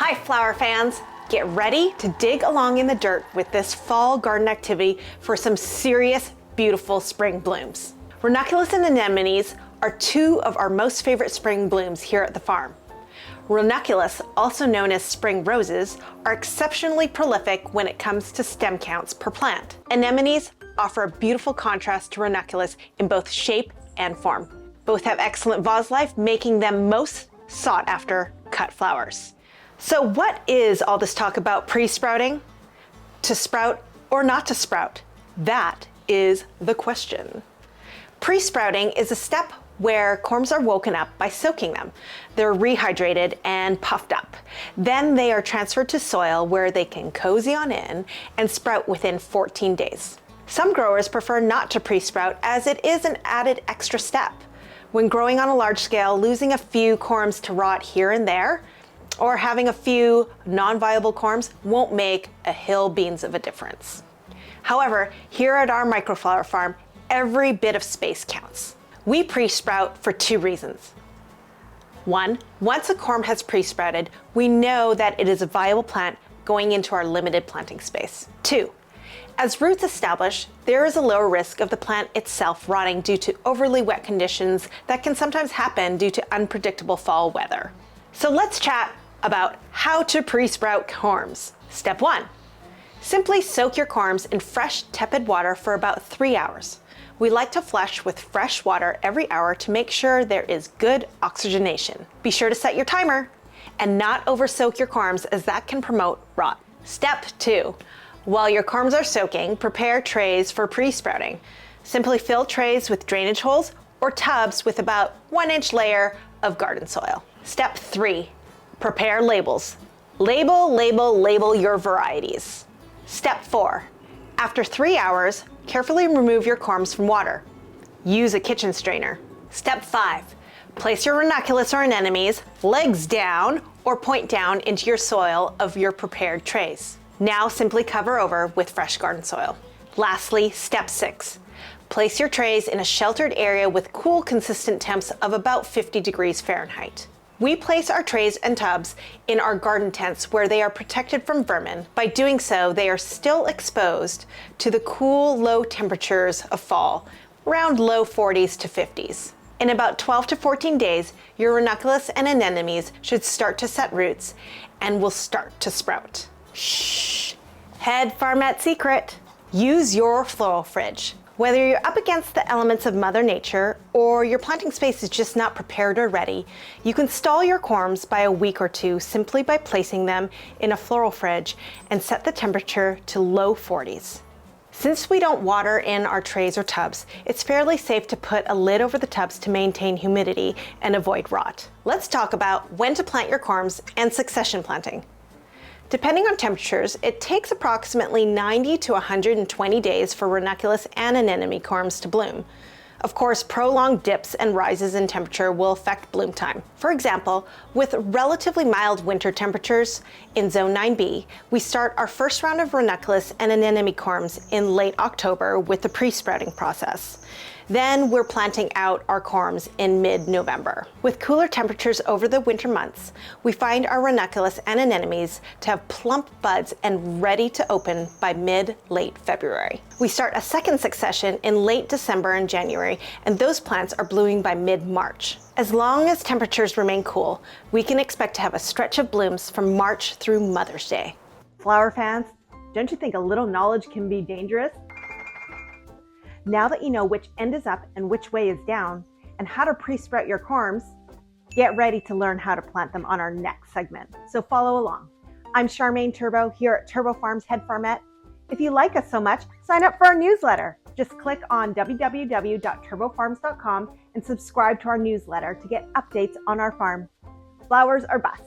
Hi flower fans! Get ready to dig along in the dirt with this fall garden activity for some serious, beautiful spring blooms. Ranunculus and Anemones are two of our most favorite spring blooms here at the farm. Ranunculus, also known as spring roses, are exceptionally prolific when it comes to stem counts per plant. Anemones offer a beautiful contrast to Ranunculus in both shape and form. Both have excellent vase life, making them most sought after cut flowers. So what is all this talk about pre-sprouting? To sprout or not to sprout? That is the question. Pre-sprouting is a step where corms are woken up by soaking them. They're rehydrated and puffed up. Then they are transferred to soil where they can cozy on in and sprout within 14 days. Some growers prefer not to pre-sprout as it is an added extra step. When growing on a large scale, losing a few corms to rot here and there, or having a few non-viable corms won't make a hill beans of a difference. However, here at our microflower farm, every bit of space counts. We pre-sprout for two reasons. One, once a corm has pre-sprouted, we know that it is a viable plant going into our limited planting space. Two, as roots establish, there is a lower risk of the plant itself rotting due to overly wet conditions that can sometimes happen due to unpredictable fall weather. So let's chat about how to pre-sprout corms. Step 1. Simply soak your corms in fresh, tepid water for about 3 hours. We like to flush with fresh water every hour to make sure there is good oxygenation. Be sure to set your timer and not over-soak your corms as that can promote rot. Step 2. While your corms are soaking, prepare trays for pre-sprouting. Simply fill trays with drainage holes or tubs with about 1-inch layer of garden soil. Step 3. Prepare labels. Label your varieties. Step 4. After 3 hours, carefully remove your corms from water. Use a kitchen strainer. Step 5. Place your ranunculus or anemones legs down or point down into your soil of your prepared trays. Now simply cover over with fresh garden soil. Lastly, step 6. Place your trays in a sheltered area with cool, consistent temps of about 50 degrees Fahrenheit. We place our trays and tubs in our garden tents where they are protected from vermin. By doing so, they are still exposed to the cool, low temperatures of fall, around low 40s to 50s. In about 12 to 14 days, your ranunculus and anemones should start to set roots and will start to sprout. Shh! Head farmette secret. Use your floral fridge. Whether you're up against the elements of Mother Nature or your planting space is just not prepared or ready, you can stall your corms by a week or two simply by placing them in a floral fridge and set the temperature to low 40s. Since we don't water in our trays or tubs, it's fairly safe to put a lid over the tubs to maintain humidity and avoid rot. Let's talk about when to plant your corms and succession planting. Depending on temperatures, it takes approximately 90 to 120 days for ranunculus and anemone corms to bloom. Of course, prolonged dips and rises in temperature will affect bloom time. For example, with relatively mild winter temperatures in Zone 9B, we start our first round of ranunculus and anemone corms in late October with the pre-sprouting process. Then we're planting out our corms in mid-November. With cooler temperatures over the winter months, we find our ranunculus and anemones to have plump buds and ready to open by mid-late February. We start a second succession in late December and January, and those plants are blooming by mid-March. As long as temperatures remain cool, we can expect to have a stretch of blooms from March through Mother's Day. Flower fans, don't you think a little knowledge can be dangerous? Now that you know which end is up and which way is down, and how to pre-sprout your corms, get ready to learn how to plant them on our next segment. So follow along. I'm Charmaine Turbow here at Turbow Farms Head Farmette. If you like us so much, sign up for our newsletter. Just click on www.turbowfarms.com and subscribe to our newsletter to get updates on our farm. Flowers or bust.